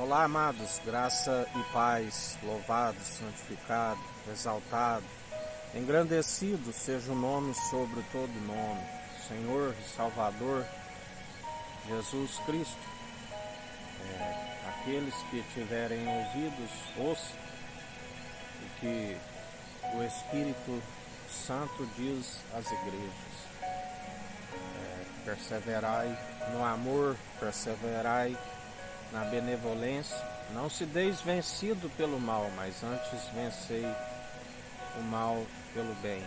Olá, amados, graça e paz, louvado, santificado, exaltado, engrandecido seja o nome sobre todo nome, Senhor e Salvador, Jesus Cristo. Aqueles que tiverem ouvidos, ouçam o que o Espírito Santo diz às igrejas. Perseverai no amor, perseverai na benevolência, não se deis vencido pelo mal, mas antes vencei o mal pelo bem.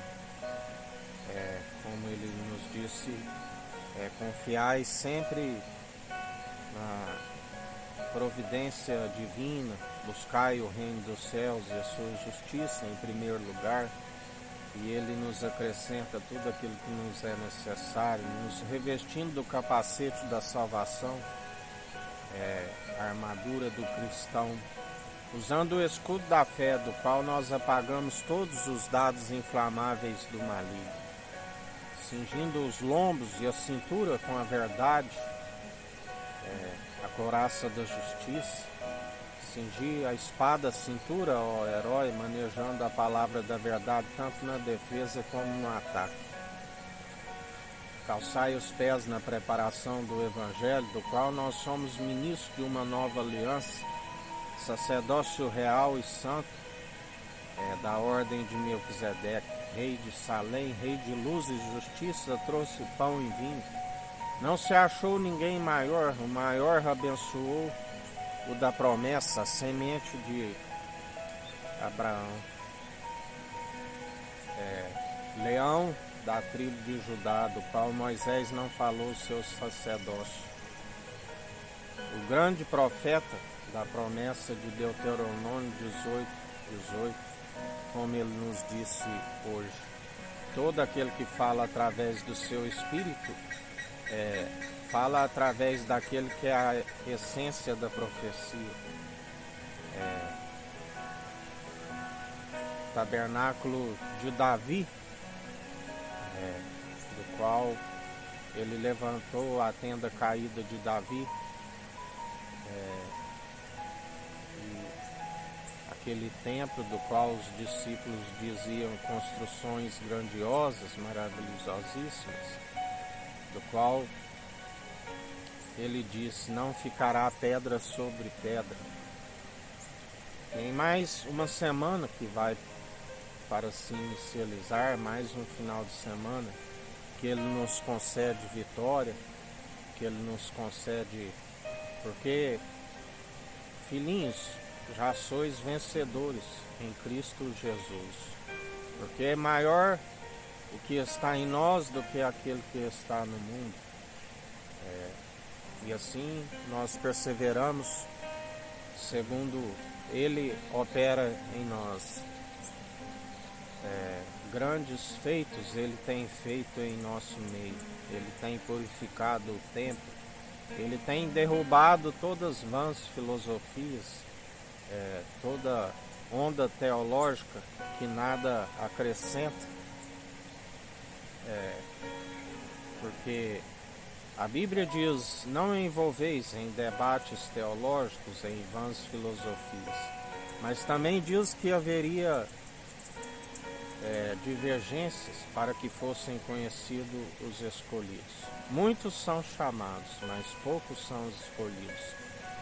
Como ele nos disse, confiai sempre na providência divina, buscai o reino dos céus e a sua justiça em primeiro lugar, e ele nos acrescenta tudo aquilo que nos é necessário, nos revestindo do capacete da salvação, a armadura do cristão, usando o escudo da fé, do qual nós apagamos todos os dados inflamáveis do maligno, cingindo os lombos e a cintura com a verdade, a couraça da justiça, cingir a espada à cintura, ó herói, manejando a palavra da verdade tanto na defesa como no ataque. Calçai os pés na preparação do Evangelho, do qual nós somos ministros de uma nova aliança, sacerdócio real e santo, da ordem de Melquisedeque, rei de Salém, rei de luz e justiça, trouxe pão e vinho. Não se achou ninguém maior, o maior abençoou o da promessa, a semente de Abraão. Leão da tribo de Judá, do qual Moisés não falou o seu sacerdócio. O grande profeta da promessa de Deuteronômio 18, como ele nos disse hoje. Todo aquele que fala através do seu espírito, fala através daquele que é a essência da profecia. Tabernáculo de Davi, do qual ele levantou a tenda caída de Davi, e aquele templo do qual os discípulos diziam construções grandiosas, maravilhosíssimas, do qual ele disse, não ficará pedra sobre pedra. Tem mais uma semana que vai para se inicializar, mais um final de semana, que ele nos concede vitória, que ele nos concede, porque, filhinhos, já sois vencedores em Cristo Jesus, porque é maior o que está em nós do que aquele que está no mundo. E assim nós perseveramos segundo ele opera em nós. Grandes feitos ele tem feito em nosso meio. Ele tem purificado o templo. Ele tem derrubado todas as vãs filosofias, toda onda teológica que nada acrescenta, porque a Bíblia diz, não envolveis em debates teológicos, em vãs filosofias, mas também diz que haveria divergências para que fossem conhecidos os escolhidos. Muitos são chamados, mas poucos são os escolhidos,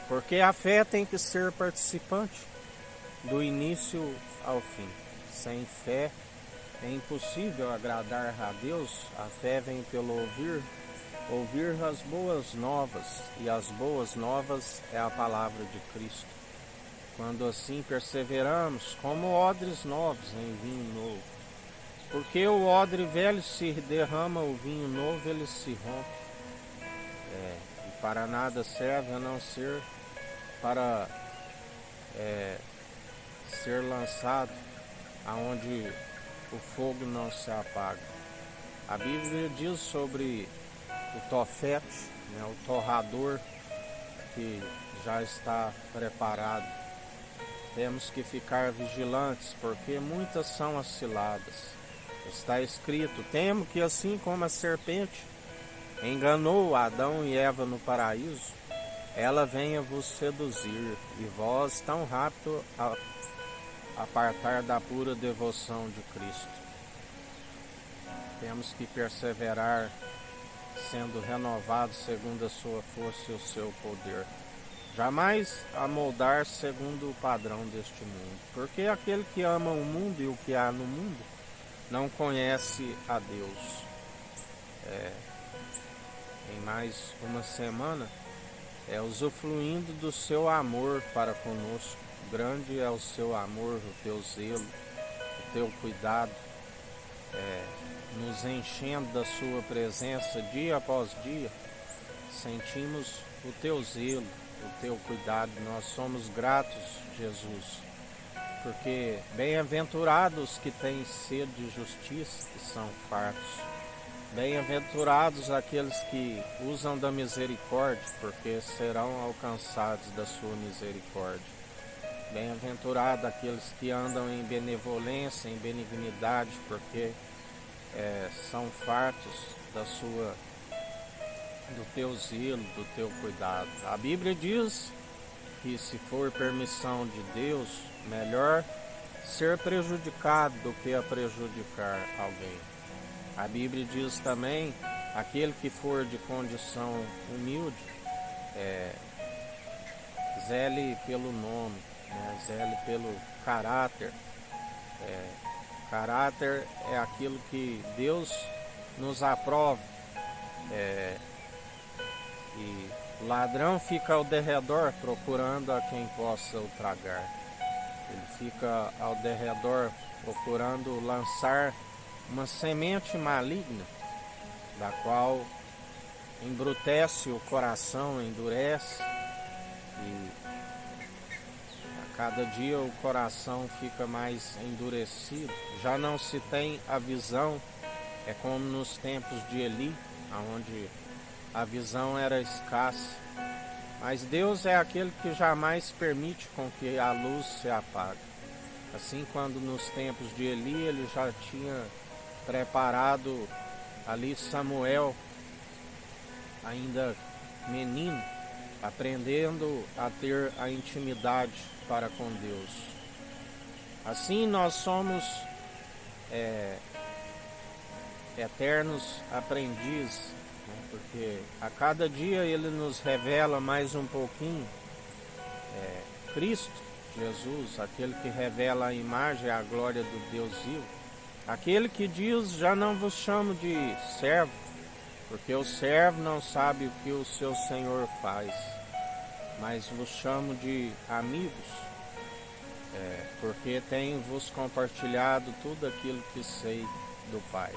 porque a fé tem que ser participante do início ao fim. Sem fé é impossível agradar a Deus. A fé vem pelo ouvir as boas novas, e as boas novas é a palavra de Cristo. Quando assim perseveramos, como odres novos em vinho novo, porque o odre velho se derrama, o vinho novo ele se rompe, e para nada serve a não ser para ser lançado aonde o fogo não se apaga. A Bíblia diz sobre o tofete, o torrador que já está preparado. Temos que ficar vigilantes, porque muitas são as ciladas. Está escrito, temo que assim como a serpente enganou Adão e Eva no paraíso, ela venha vos seduzir, e vós tão rápido apartar da pura devoção de Cristo. Temos que perseverar, sendo renovados segundo a sua força e o seu poder. Jamais amoldar segundo o padrão deste mundo, porque aquele que ama o mundo e o que há no mundo não conhece a Deus. Em mais uma semana, usufruindo do seu amor para conosco. Grande é o seu amor, o teu zelo, o teu cuidado, nos enchendo da sua presença dia após dia. Sentimos o teu zelo, o teu cuidado. Nós somos gratos, Jesus, porque bem-aventurados que têm sede de justiça, que são fartos. Bem-aventurados aqueles que usam da misericórdia, porque serão alcançados da sua misericórdia. Bem-aventurados aqueles que andam em benevolência, em benignidade, porque são fartos do teu zelo, do teu cuidado. A Bíblia diz que, se for permissão de Deus, melhor ser prejudicado do que a prejudicar alguém. A Bíblia diz também, aquele que for de condição humilde, zele pelo nome, zele pelo caráter. Caráter é aquilo que Deus nos aprova. E o ladrão fica ao derredor procurando a quem possa o tragar. Ele fica ao derredor procurando lançar uma semente maligna, da qual embrutece o coração, endurece, e a cada dia o coração fica mais endurecido. Já não se tem a visão, é como nos tempos de Eli, onde a visão era escassa. Mas Deus é aquele que jamais permite com que a luz se apague. Assim, quando nos tempos de Eli, ele já tinha preparado ali Samuel, ainda menino, aprendendo a ter a intimidade para com Deus. Assim, nós somos eternos aprendizes, porque a cada dia ele nos revela mais um pouquinho Cristo, Jesus, aquele que revela a imagem e a glória do Deus vivo. Aquele que diz: já não vos chamo de servo, porque o servo não sabe o que o seu Senhor faz, mas vos chamo de amigos, porque tenho-vos compartilhado tudo aquilo que sei do Pai.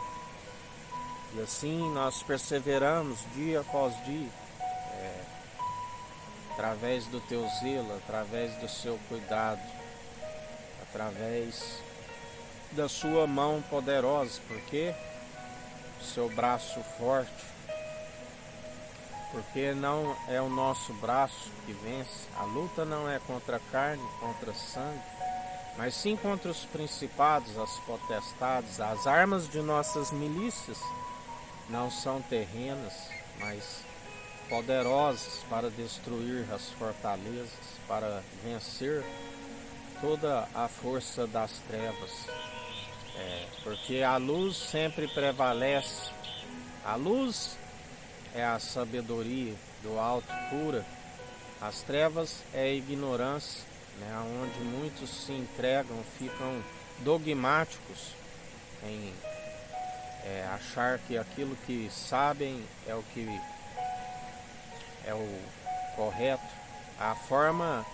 E assim nós perseveramos dia após dia, através do teu zelo, através do seu cuidado, através da sua mão poderosa, porque o seu braço forte, porque não é o nosso braço que vence. A luta não é contra a carne, contra sangue, mas sim contra os principados, as potestades. As armas de nossas milícias não são terrenas, mas poderosas para destruir as fortalezas, para vencer toda a força das trevas. Porque a luz sempre prevalece. A luz é a sabedoria do alto pura. As trevas é a ignorância, onde muitos se entregam, ficam dogmáticos em achar que aquilo que sabem é o que é o correto. A forma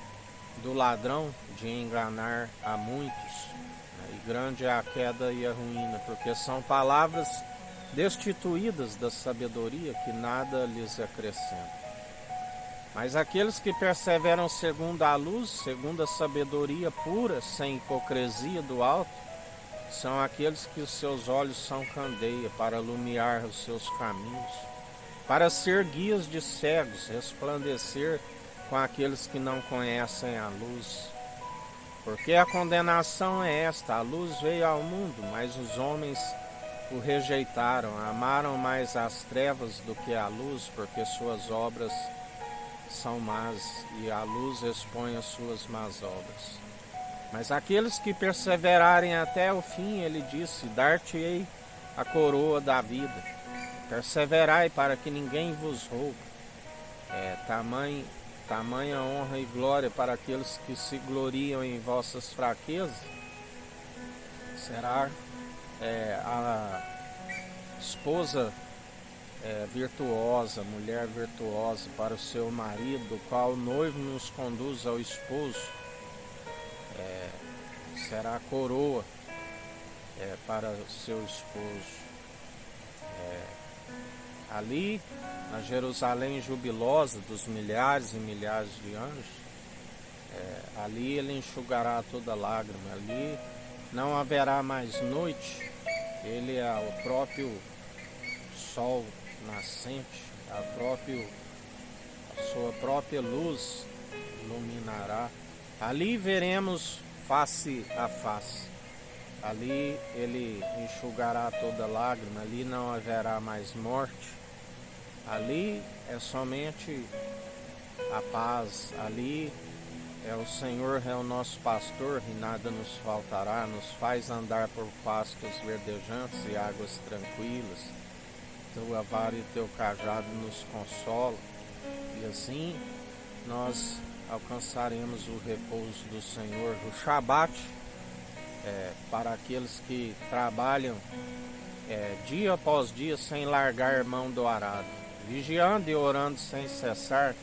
do ladrão de enganar a muitos, e grande é a queda e a ruína, porque são palavras destituídas da sabedoria que nada lhes acrescenta. Mas aqueles que perseveram segundo a luz, segundo a sabedoria pura, sem hipocrisia do alto, são aqueles que os seus olhos são candeia para iluminar os seus caminhos, para ser guias de cegos, resplandecer com aqueles que não conhecem a luz. Porque a condenação é esta: a luz veio ao mundo, mas os homens o rejeitaram, amaram mais as trevas do que a luz, porque suas obras são más, e a luz expõe as suas más obras. Mas aqueles que perseverarem até o fim, ele disse, dar-te-ei a coroa da vida. Perseverai para que ninguém vos roube. Tamanha honra e glória para aqueles que se gloriam em vossas fraquezas. Será a esposa virtuosa, mulher virtuosa para o seu marido, do qual o noivo nos conduz ao esposo. Será a coroa para o seu esposo. Ali, na Jerusalém jubilosa dos milhares e milhares de anjos, ali ele enxugará toda lágrima, ali não haverá mais noite, ele é o próprio sol nascente, a sua própria luz iluminará. Ali veremos face a face, ali ele enxugará toda lágrima, ali não haverá mais morte, ali é somente a paz, ali o Senhor é o nosso pastor e nada nos faltará, nos faz andar por pastos verdejantes e águas tranquilas. Tua vara e teu cajado nos consolam, e assim nós alcançaremos o repouso do Senhor. O Shabat, para aqueles que trabalham dia após dia sem largar mão do arado, vigiando e orando sem cessar,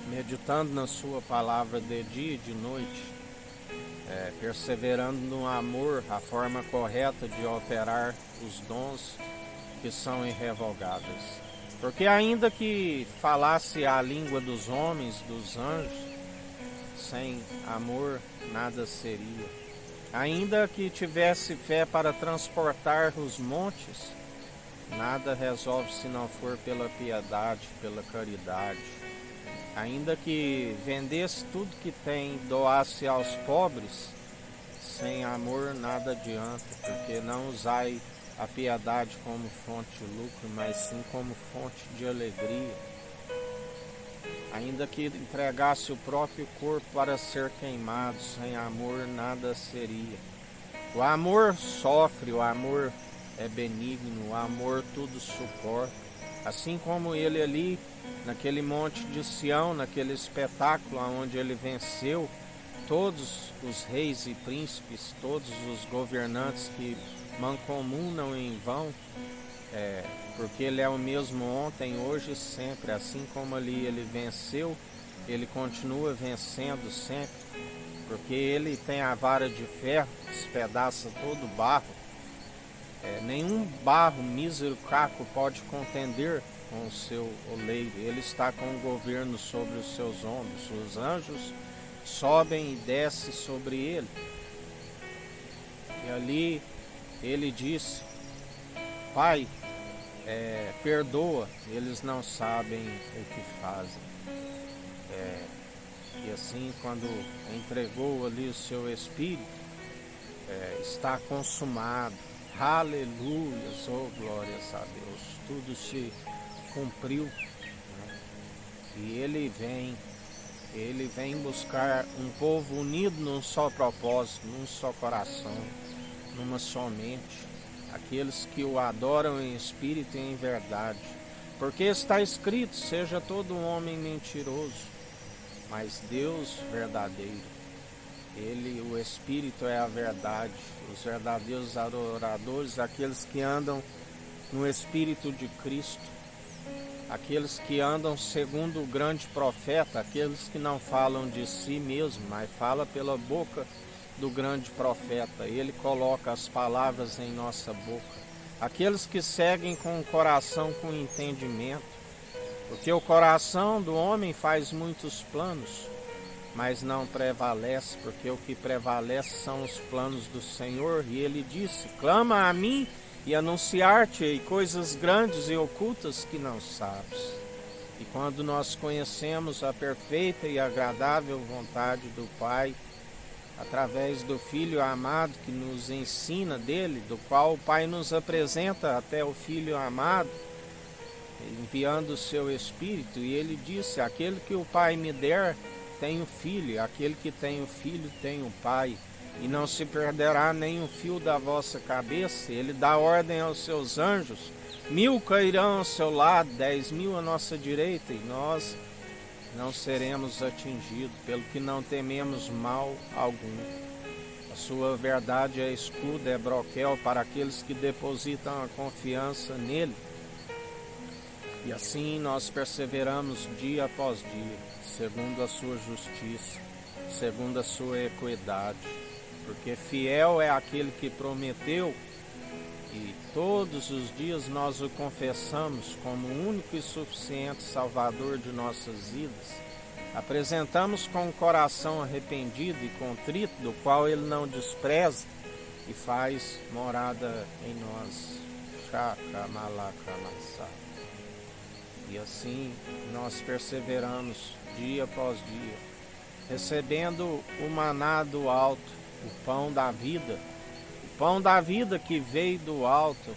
meditando na sua palavra de dia e de noite, perseverando no amor, a forma correta de operar os dons que são irrevogáveis. Porque ainda que falasse a língua dos homens, dos anjos, sem amor nada seria. Ainda que tivesse fé para transportar os montes, nada resolve se não for pela piedade, pela caridade. Ainda que vendesse tudo que tem, doasse aos pobres, sem amor nada adianta, porque não usai a piedade como fonte de lucro, mas sim como fonte de alegria. Ainda que entregasse o próprio corpo para ser queimado, sem amor nada seria. O amor sofre, o amor é benigno, o amor tudo suporta. Assim como ele ali, naquele monte de Sião, naquele espetáculo onde ele venceu todos os reis e príncipes, todos os governantes que mancomunam em vão, porque ele é o mesmo ontem, hoje e sempre. Assim como ali ele venceu, ele continua vencendo sempre, porque ele tem a vara de ferro, despedaça todo o barro. Nenhum barro mísero caco pode contender com o seu oleiro. Ele está com o governo sobre os seus ombros. Os anjos sobem e descem sobre ele. E ali ele disse: Pai, perdoa, eles não sabem o que fazem. E assim, quando entregou ali o seu espírito, está consumado. Aleluia, oh glórias a Deus, tudo se cumpriu, né? E ele vem buscar um povo unido num só propósito, num só coração, numa só mente, aqueles que o adoram em espírito e em verdade, porque está escrito: seja todo um homem mentiroso, mas Deus verdadeiro. Ele, o Espírito, é a verdade. Os verdadeiros adoradores, aqueles que andam no Espírito de Cristo, aqueles que andam segundo o grande profeta, aqueles que não falam de si mesmo, mas falam pela boca do grande profeta. Ele coloca as palavras em nossa boca. Aqueles que seguem com o coração, com entendimento, porque o coração do homem faz muitos planos, mas não prevalece, porque o que prevalece são os planos do Senhor. E ele disse: clama a mim e anunciar-te coisas grandes e ocultas que não sabes. E quando nós conhecemos a perfeita e agradável vontade do Pai, através do Filho amado que nos ensina dele, do qual o Pai nos apresenta até o Filho amado, enviando o seu Espírito, e ele disse: aquele que o Pai me der tem o Filho, aquele que tem o Filho tem o Pai, e não se perderá nem um fio da vossa cabeça. Ele dá ordem aos seus anjos, 1000 cairão ao seu lado, 10.000 à nossa direita, e nós não seremos atingidos, pelo que não tememos mal algum. A sua verdade é escudo, é broquel para aqueles que depositam a confiança nele. E assim nós perseveramos dia após dia, segundo a sua justiça, segundo a sua equidade, porque fiel é aquele que prometeu, e todos os dias nós o confessamos como o único e suficiente Salvador de nossas vidas. Apresentamos com o coração arrependido e contrito, do qual ele não despreza, e faz morada em nós. E assim nós perseveramos dia após dia, recebendo o maná do alto, o pão da vida. O pão da vida que veio do alto,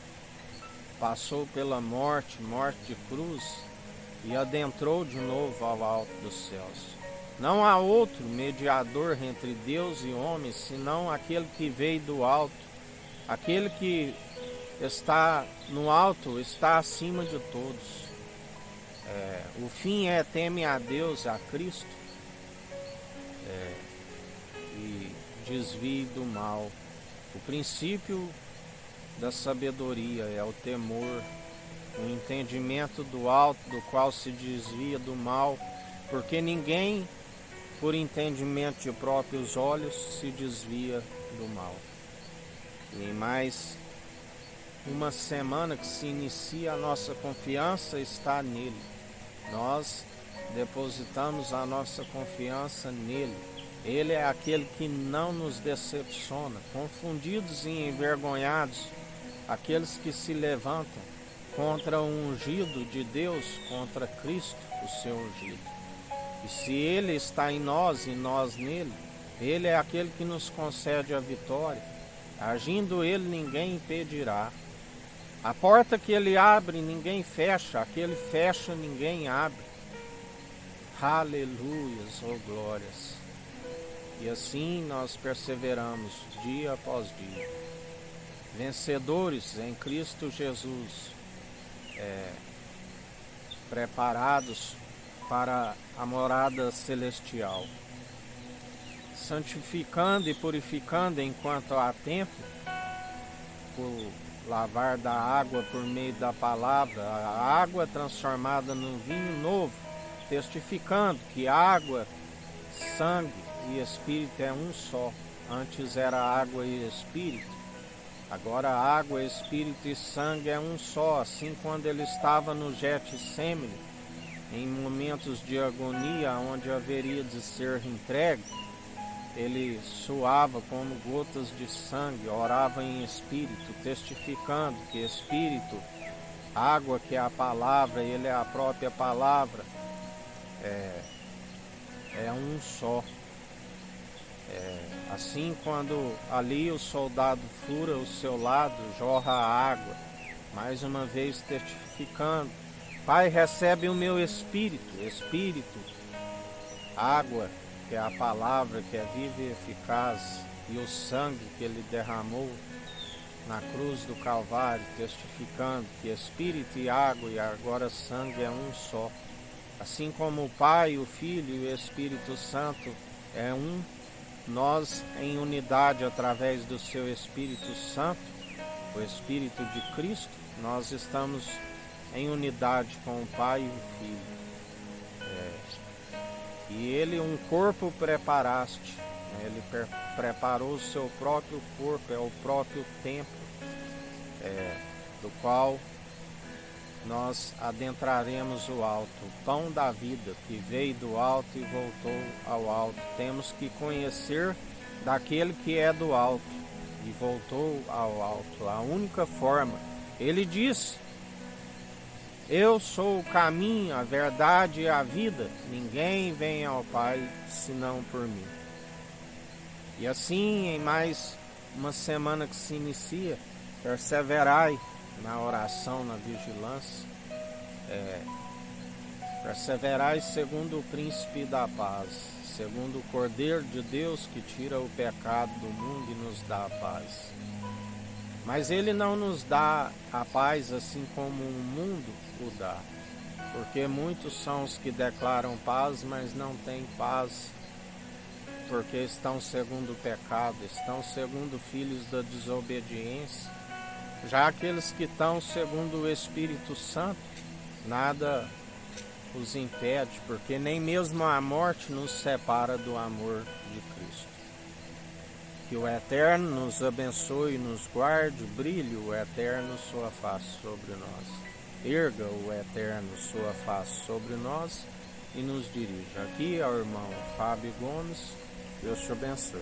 passou pela morte de cruz, e adentrou de novo ao alto dos céus. Não há outro mediador entre Deus e homens, senão aquele que veio do alto. Aquele que está no alto está acima de todos. O fim é teme a Deus, a Cristo, e desvie do mal. O princípio da sabedoria é o temor, o entendimento do alto, do qual se desvia do mal, porque ninguém, por entendimento de próprios olhos, se desvia do mal. E em mais uma semana que se inicia, a nossa confiança está nele. Nós depositamos a nossa confiança nele. Ele é aquele que não nos decepciona. Confundidos e envergonhados aqueles que se levantam contra o ungido de Deus, contra Cristo, o seu ungido. E se ele está em nós e nós nele, ele é aquele que nos concede a vitória. Agindo ele, ninguém impedirá. A porta que ele abre, ninguém fecha. Aquele fecha, ninguém abre. Aleluias, oh glórias. E assim nós perseveramos dia após dia, vencedores em Cristo Jesus, preparados para a morada celestial, santificando e purificando enquanto há tempo, por lavar da água por meio da palavra, a água transformada num vinho novo, testificando que água, sangue e espírito é um só. Antes era água e espírito, agora água, espírito e sangue é um só. Assim, quando ele estava no Getsêmani, em momentos de agonia, onde haveria de ser entregue, ele suava como gotas de sangue, orava em espírito, testificando que espírito, água que é a palavra, ele é a própria palavra, é um só. Assim, quando ali o soldado fura o seu lado, jorra a água, mais uma vez testificando: Pai, recebe o meu espírito, espírito, água, que é a palavra, que é viva e eficaz, e o sangue que ele derramou na cruz do Calvário, testificando que espírito e água e agora sangue é um só. Assim como o Pai, o Filho e o Espírito Santo é um, nós em unidade através do seu Espírito Santo, o Espírito de Cristo, nós estamos em unidade com o Pai e o Filho. E ele um corpo preparaste, ele preparou o seu próprio corpo, é o próprio templo, do qual nós adentraremos o alto, o pão da vida que veio do alto e voltou ao alto. Temos que conhecer daquele que é do alto e voltou ao alto. A única forma, ele disse: eu sou o caminho, a verdade e a vida. Ninguém vem ao Pai senão por mim. E assim, em mais uma semana que se inicia, perseverai na oração, na vigilância, Perseverai segundo o príncipe da paz, segundo o Cordeiro de Deus que tira o pecado do mundo e nos dá a paz. Mas ele não nos dá a paz assim como o mundo o dá, porque muitos são os que declaram paz, mas não têm paz, porque estão segundo o pecado, estão segundo filhos da desobediência. Já aqueles que estão segundo o Espírito Santo, nada os impede, porque nem mesmo a morte nos separa do amor de Cristo. Que o Eterno nos abençoe e nos guarde, brilhe o Eterno sua face sobre nós. Erga o Eterno sua face sobre nós e nos dirija. Aqui é o irmão Fábio Gomes. Deus te abençoe.